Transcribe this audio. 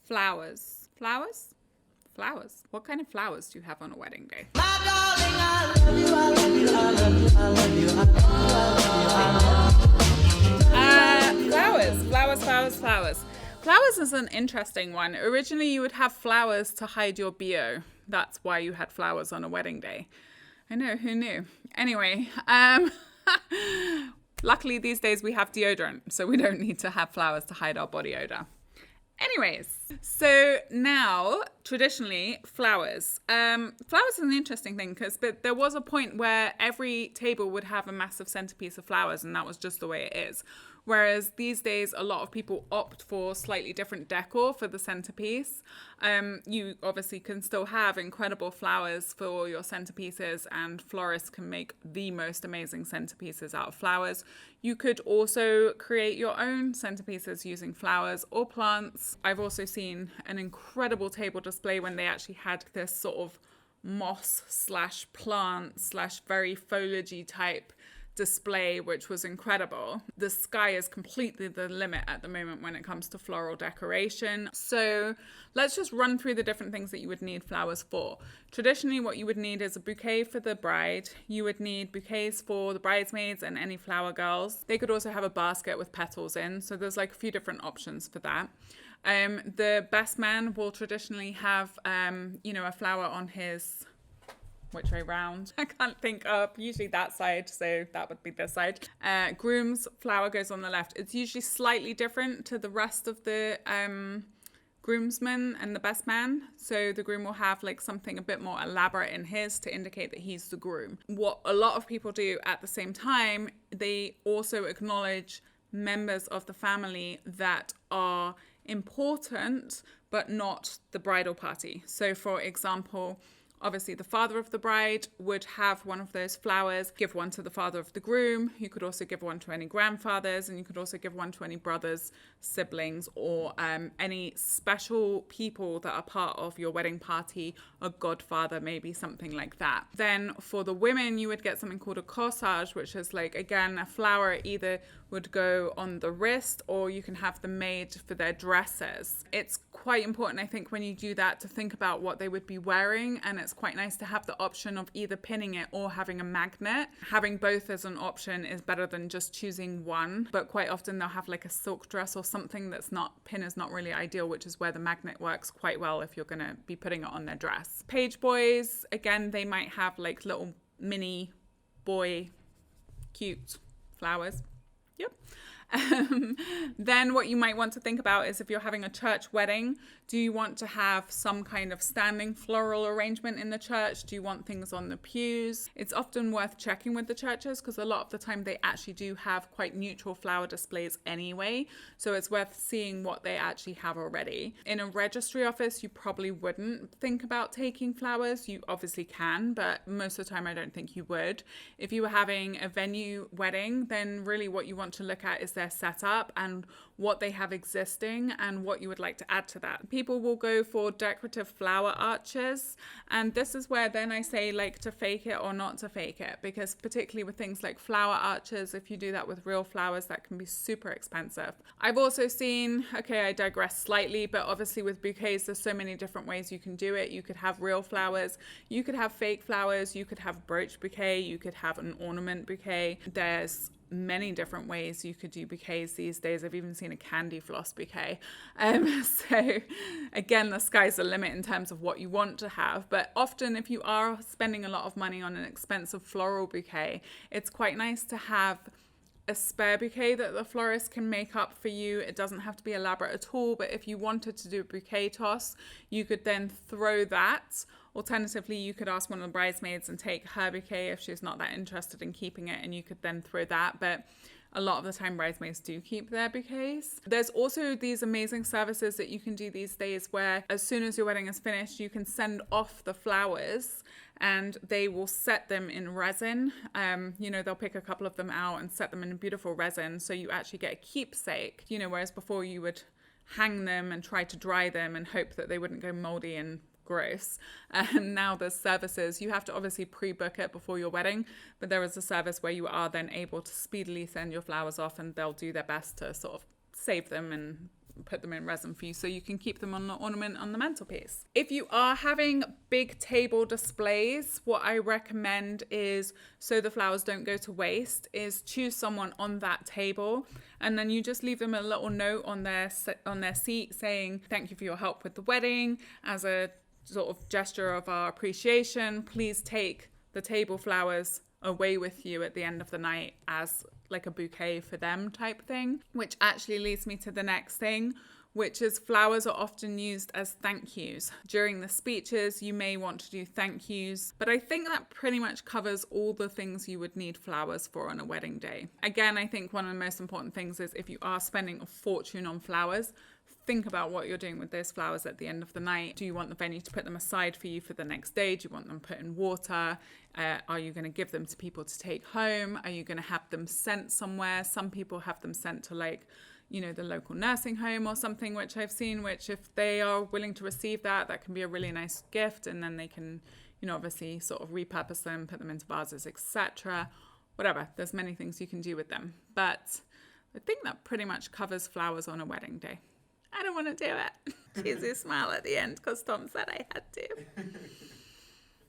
Flowers. Flowers? Flowers. What kind of flowers do you have on a wedding day? My darling, I love you, I love you, I love you, I love you, I love you, I love you. Flowers. Flowers is an interesting one. Originally, you would have flowers to hide your BO. That's why you had flowers on a wedding day. I know, who knew? Anyway, luckily these days we have deodorant, so we don't need to have flowers to hide our body odor. Anyways, so now, traditionally, flowers. Flowers is an interesting thing but there was a point where every table would have a massive centerpiece of flowers, and that was just the way it is. Whereas these days, a lot of people opt for slightly different decor for the centerpiece. You obviously can still have incredible flowers for your centerpieces, and florists can make the most amazing centerpieces out of flowers. You could also create your own centerpieces using flowers or plants. I've also seen an incredible table display when they actually had this sort of moss/plant/very foliagey type display, which was incredible. The sky is completely the limit at the moment when it comes to floral decoration. So let's just run through the different things that you would need flowers for. Traditionally, what you would need is a bouquet for the bride. You would need bouquets for the bridesmaids and any flower girls. They could also have a basket with petals in. So there's like a few different options for that. The best man will traditionally have, a flower on his... Which way round? I can't think of. Usually that side, so that would be this side. Groom's flower goes on the left. It's usually slightly different to the rest of the groomsmen and the best man. So the groom will have like something a bit more elaborate in his to indicate that he's the groom. What a lot of people do at the same time, they also acknowledge members of the family that are important, but not the bridal party. So for example, obviously, the father of the bride would have one of those flowers, give one to the father of the groom. You could also give one to any grandfathers, and you could also give one to any brothers, siblings, or any special people that are part of your wedding party, a godfather, maybe something like that. Then for the women, you would get something called a corsage, which is like, again, a flower either would go on the wrist or you can have them made for their dresses. It's quite important, I think, when you do that to think about what they would be wearing, and it's quite nice to have the option of either pinning it or having a magnet. Having both as an option is better than just choosing one, but quite often they'll have like a silk dress or something that's not, pin is not really ideal, which is where the magnet works quite well if you're going to be putting it on their dress. Page boys, again, they might have like little mini boy cute flowers. Yep. Then what you might want to think about is if you're having a church wedding, do you want to have some kind of standing floral arrangement in the church? Do you want things on the pews? It's often worth checking with the churches because a lot of the time they actually do have quite neutral flower displays anyway. So it's worth seeing what they actually have already. In a registry office, you probably wouldn't think about taking flowers. You obviously can, but most of the time I don't think you would. If you were having a venue wedding, then really what you want to look at is their setup and what they have existing and what you would like to add to that. People will go for decorative flower arches, and this is where then I say like to fake it or not to fake it, because particularly with things like flower arches, if you do that with real flowers, that can be super expensive. I've also seen, okay, I digress slightly, but obviously with bouquets, there's so many different ways you can do it. You could have real flowers, you could have fake flowers, you could have brooch bouquet, you could have an ornament bouquet. There's many different ways you could do bouquets these days. I've even seen a candy floss bouquet. So again, the sky's the limit in terms of what you want to have. But often if you are spending a lot of money on an expensive floral bouquet, it's quite nice to have a spare bouquet that the florist can make up for you. It doesn't have to be elaborate at all, but if you wanted to do a bouquet toss, you could then throw that. Alternatively, you could ask one of the bridesmaids and take her bouquet if she's not that interested in keeping it, and you could then throw that. But a lot of the time, bridesmaids do keep their bouquets. There's also these amazing services that you can do these days where as soon as your wedding is finished, you can send off the flowers and they will set them in resin. They'll pick a couple of them out and set them in a beautiful resin. So you actually get a keepsake, whereas before you would hang them and try to dry them and hope that they wouldn't go moldy and gross. And now there's services. You have to obviously pre-book it before your wedding, but there is a service where you are then able to speedily send your flowers off and they'll do their best to sort of save them and put them in resin for you so you can keep them on the ornament on the mantelpiece. If you are having big table displays, what I recommend is, so the flowers don't go to waste, is choose someone on that table and then you just leave them a little note on their seat saying thank you for your help with the wedding. As a sort of gesture of our appreciation, please take the table flowers away with you at the end of the night as like a bouquet for them type thing. Which actually leads me to the next thing, which is flowers are often used as thank yous. During the speeches, you may want to do thank yous, but I think that pretty much covers all the things you would need flowers for on a wedding day. Again, I think one of the most important things is if you are spending a fortune on flowers, think about what you're doing with those flowers at the end of the night. Do you want the venue to put them aside for you for the next day? Do you want them put in water? Are you going to give them to people to take home? Are you going to have them sent somewhere? Some people have them sent to the local nursing home or something, which I've seen, which if they are willing to receive that can be a really nice gift. And then they can, obviously sort of repurpose them, put them into vases, etc. Whatever. There's many things you can do with them. But I think that pretty much covers flowers on a wedding day. I don't want to do it. Cheesy smile at the end because Tom said I had to.